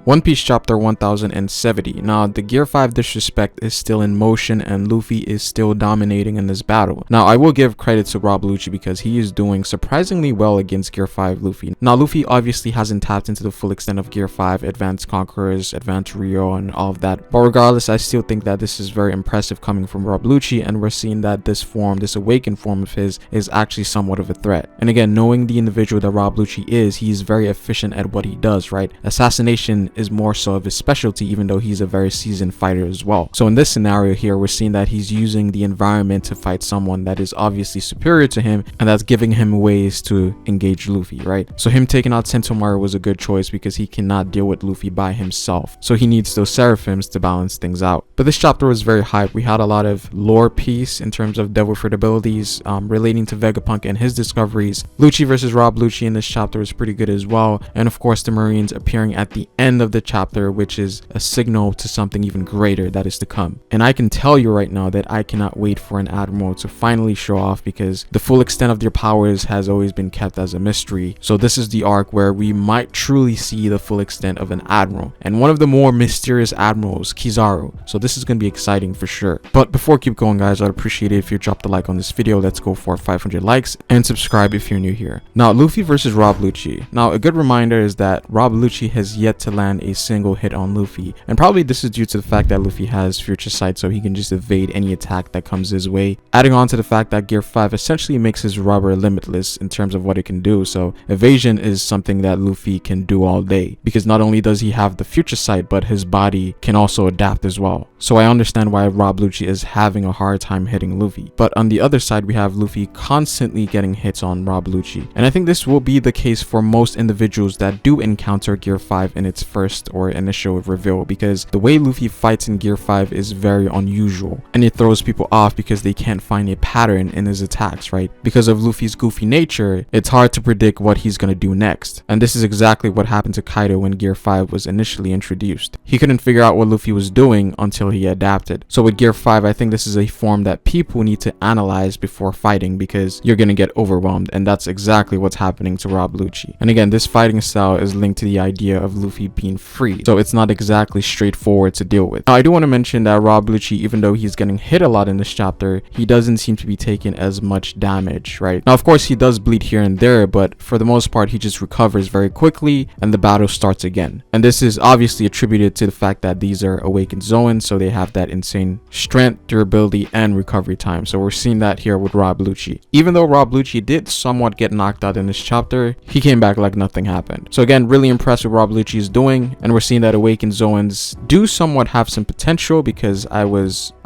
One Piece chapter 1070. Now, the Gear 5 disrespect is still in motion and Luffy is still dominating in this battle. Now, I will give credit to Rob Lucci because he is doing surprisingly well against Gear 5 Luffy. Now, Luffy obviously hasn't tapped into the full extent of Gear 5, Advanced Conquerors, Advanced Rio, and all of that. But regardless, I still think that this is very impressive coming from Rob Lucci, and we're seeing that this form, this awakened form of his, is actually somewhat of a threat. And again, knowing the individual that Rob Lucci is, he's very efficient at what he does, right? Assassination is more so of his specialty, even though he's a very seasoned fighter as well. So in this scenario here, we're seeing that he's using the environment to fight someone that is obviously superior to him, and that's giving him ways to engage Luffy, right? So him taking out Sentomaru was a good choice because he cannot deal with Luffy by himself. So he needs those seraphims to balance things out. But this chapter was very hype. We had a lot of lore piece in terms of Devil Fruit abilities relating to Vegapunk and his discoveries. Lucci versus Rob Lucci in this chapter was pretty good as well. And of course, the Marines appearing at the end of the chapter, which is a signal to something even greater that is to come. And I can tell you right now that I cannot wait for an Admiral to finally show off, because the full extent of their powers has always been kept as a mystery. So this is the arc where we might truly see the full extent of an Admiral, and one of the more mysterious admirals, Kizaru. So this is going to be exciting for sure. But before I keep going, guys, I'd appreciate it if you drop the like on this video. Let's go for 500 likes, and subscribe if you're new here. Now, Luffy versus Rob Lucci. Now, a good reminder is that Rob Lucci has yet to land a single hit on Luffy, and probably this is due to the fact that Luffy has future sight, so he can just evade any attack that comes his way. Adding on to the fact that Gear 5 essentially makes his rubber limitless in terms of what it can do, so evasion is something that Luffy can do all day, because not only does he have the future sight, but his body can also adapt as well. So I understand why Rob Lucci is having a hard time hitting Luffy. But on the other side, we have Luffy constantly getting hits on Rob Lucci, and I think this will be the case for most individuals that do encounter Gear 5 in its first or initial reveal, because the way Luffy fights in Gear 5 is very unusual, and it throws people off because they can't find a pattern in his attacks, right? Because of Luffy's goofy nature, it's hard to predict what he's gonna do next, and this is exactly what happened to Kaido when Gear 5 was initially introduced. He couldn't figure out what Luffy was doing until he adapted. So with Gear 5, I think this is a form that people need to analyze before fighting, because you're gonna get overwhelmed, and that's exactly what's happening to Rob Lucci. And again, this fighting style is linked to the idea of Luffy being free, so it's not exactly straightforward to deal with. Now, I do want to mention that Rob Lucci, even though he's getting hit a lot in this chapter, he doesn't seem to be taking as much damage, right? Now, of course, he does bleed here and there, but for the most part, he just recovers very quickly and the battle starts again. And this is obviously attributed to the fact that these are awakened Zoans, so they have that insane strength, durability, and recovery time. So we're seeing that here with Rob Lucci. Even though Rob Lucci did somewhat get knocked out in this chapter, he came back like nothing happened. So again, really impressed with Rob Lucci is doing, and we're seeing that awakened Zoans do somewhat have some potential, because I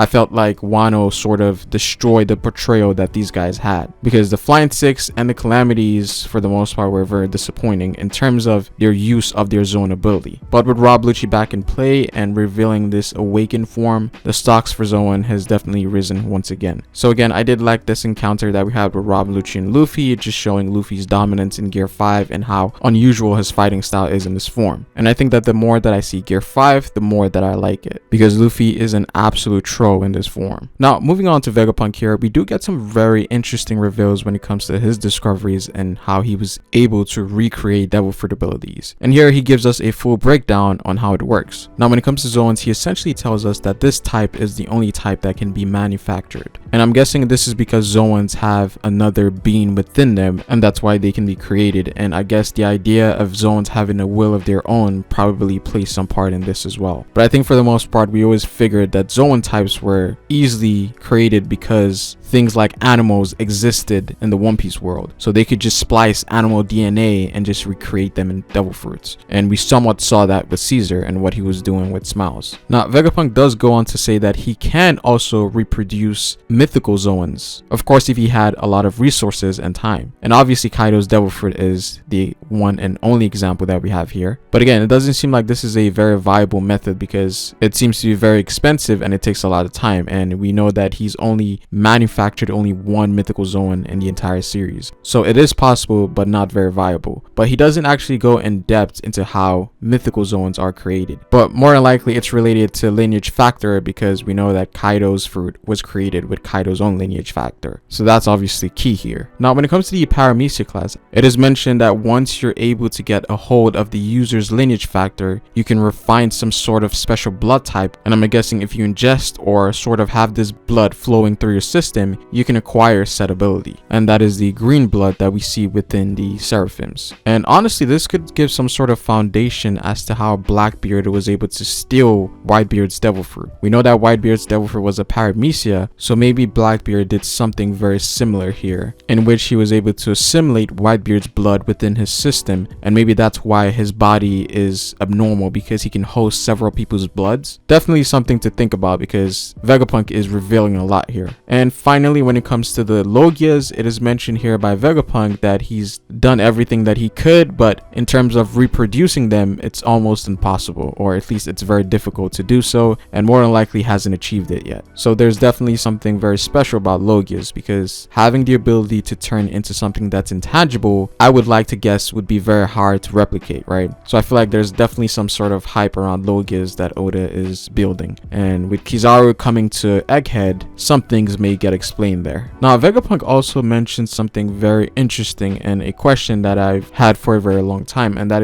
felt like Wano sort of destroyed the portrayal that these guys had, because the Flying Six and the Calamities for the most part were very disappointing in terms of their use of their Zoan ability. But with Rob Lucci back in play and revealing this awakened form, the stocks for Zoan has definitely risen once again. So again, I did like this encounter that we had with Rob Lucci and Luffy, just showing Luffy's dominance in Gear 5 and how unusual his fighting style is in this form. And I think that the more that I see Gear 5, the more that I like it, because Luffy is an absolute troll in this form. Now, moving on to Vegapunk here, we do get some very interesting reveals when it comes to his discoveries and how he was able to recreate Devil Fruit abilities. And here he gives us a full breakdown on how it works. Now, when it comes to Zoans, he essentially tells us that this type is the only type that can be manufactured. And I'm guessing this is because Zoans have another being within them, and that's why they can be created. And I guess the idea of Zoans having a will of their own probably plays some part in this as well. But I think for the most part, we always figured that Zoan types were easily created because things like animals existed in the One Piece world, so they could just splice animal DNA and just recreate them in Devil Fruits. And we somewhat saw that with Caesar and what he was doing with Smiles. Now, Vegapunk does go on to say that he can also reproduce mythical Zoans, of course if he had a lot of resources and time. And obviously Kaido's Devil Fruit is the one and only example that we have here. But again, it doesn't seem like this is a very viable method, because it seems to be very expensive and it takes a lot of time, and we know that he's only manufacturing manufactured only one mythical Zoan in the entire series. So it is possible, but not very viable. But he doesn't actually go in depth into how mythical Zoans are created. But more than likely it's related to lineage factor, because we know that Kaido's fruit was created with Kaido's own lineage factor. So that's obviously key here. Now when it comes to the Paramecia class, it is mentioned that once you're able to get a hold of the user's lineage factor, you can refine some sort of special blood type, and I'm guessing if you ingest or sort of have this blood flowing through your system, you can acquire said ability, and that is the green blood that we see within the Seraphims. And honestly, this could give some sort of foundation as to how Blackbeard was able to steal Whitebeard's devil fruit. We know that Whitebeard's devil fruit was a Paramecia, so maybe Blackbeard did something very similar here, in which he was able to assimilate Whitebeard's blood within his system, and maybe that's why his body is abnormal, because he can host several people's bloods. Definitely something to think about, because Vegapunk is revealing a lot here. And finally, when it comes to the Logias, it is mentioned here by Vegapunk that he's done everything that he could, but in terms of reproducing them, it's almost impossible, or at least it's very difficult to do so, and more than likely hasn't achieved it yet. So there's definitely something very special about Logias, because having the ability to turn into something that's intangible, I would like to guess would be very hard to replicate, right? So I feel like there's definitely some sort of hype around Logias that Oda is building, and with Kizaru coming to Egghead, some things may get explained there. Now Vegapunk also mentioned something very interesting, and a question that I've had for a very long time, and that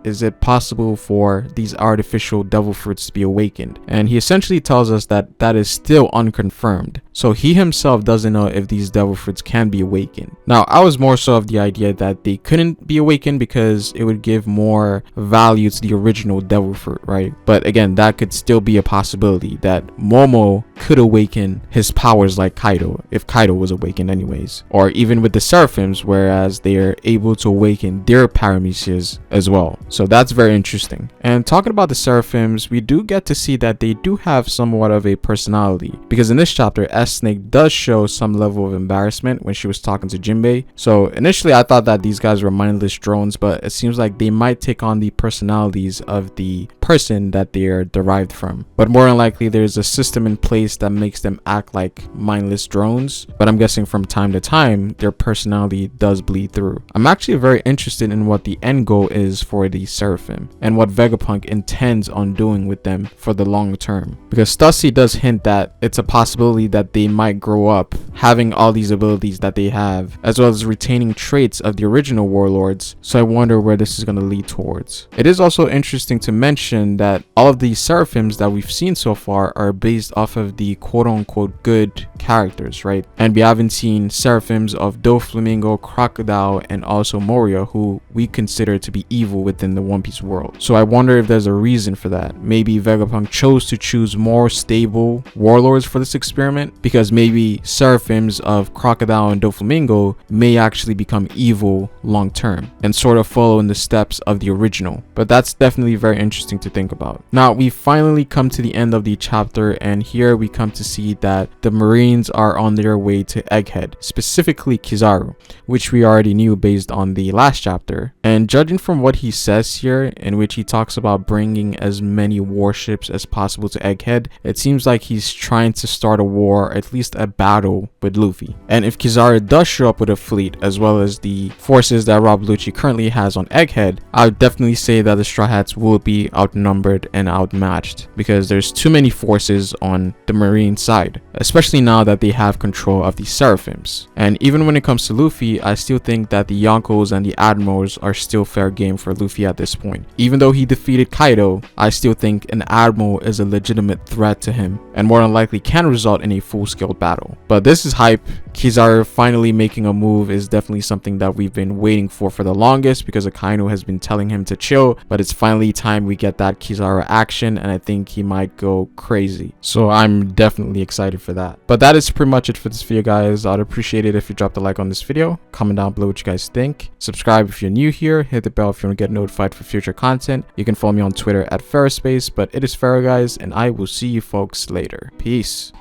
is it possible for these artificial devil fruits to be awakened? And he essentially tells us that that is still unconfirmed, so he himself doesn't know if these devil fruits can be awakened. Now I was more so of the idea that they couldn't be awakened because it would give more value to the original devil fruit, right? But again, that could still be a possibility that Momo could awaken his powers like Kaido, if Kaido was awakened anyways, or even with the Seraphims, whereas they are able to awaken their Paramecias as well. So that's very interesting. And talking about the Seraphims, we do get to see that they do have somewhat of a personality, because in this chapter S-Snake does show some level of embarrassment when she was talking to Jinbei. So initially I thought that these guys were mindless drones, but it seems like they might take on the personalities of the person that they are derived from. But more than likely there's a system in place that makes them act like mindless drones, but I'm guessing from time to time their personality does bleed through. I'm actually very interested in what the end goal is for the Seraphim, and what Vegapunk intends on doing with them for the long term, because Stussy does hint that it's a possibility that they might grow up having all these abilities that they have, as well as retaining traits of the original warlords. So I wonder where this is going to lead towards. It is also interesting to mention that all of these Seraphims that we've seen so far are based off of the quote-unquote good characters, right? And we haven't seen Seraphims of Doflamingo, Crocodile, and also Moria, who we consider to be evil within the One Piece world. So I wonder if there's a reason for that. Maybe Vegapunk chose to choose more stable warlords for this experiment, because maybe Seraphims of Crocodile and Doflamingo may actually become evil long term and sort of follow in the steps of the original. But that's definitely very interesting to think about. Now we finally come to the end of the chapter, and here we come to see that the Marines are on their way to Egghead, specifically Kizaru, which we already knew based on the last chapter. And judging from what he says here, in which he talks about bringing as many warships as possible to Egghead, it seems like he's trying to start a war, at least a battle with Luffy. And if Kizaru does show up with a fleet, as well as the forces that Rob Lucci currently has on Egghead, I would definitely say that the Straw Hats will be outnumbered and outmatched, because there's too many forces on the Marine side, especially now that they have control of the Seraphims. And even when it comes to Luffy, I still think that the Yonkos and the Admirals are still fair game for Luffy at this point. Even though he defeated Kaido, I still think an Admiral is a legitimate threat to him, and more than likely can result in a full-scale battle. But this is hype. Kizaru finally making a move is definitely something that we've been waiting for the longest, because Akainu has been telling him to chill, but it's finally time we get that Kizaru action, and I think he might go crazy. So I'm definitely excited for that. But that is pretty much it for this video, guys. I'd appreciate it if you dropped a like on this video, comment down below what you guys think, subscribe if you're new here, hit the bell if you want to get notified for future content. You can follow me on Twitter at Ferrospace, but it is Ferro, guys, and I will see you folks later. Peace.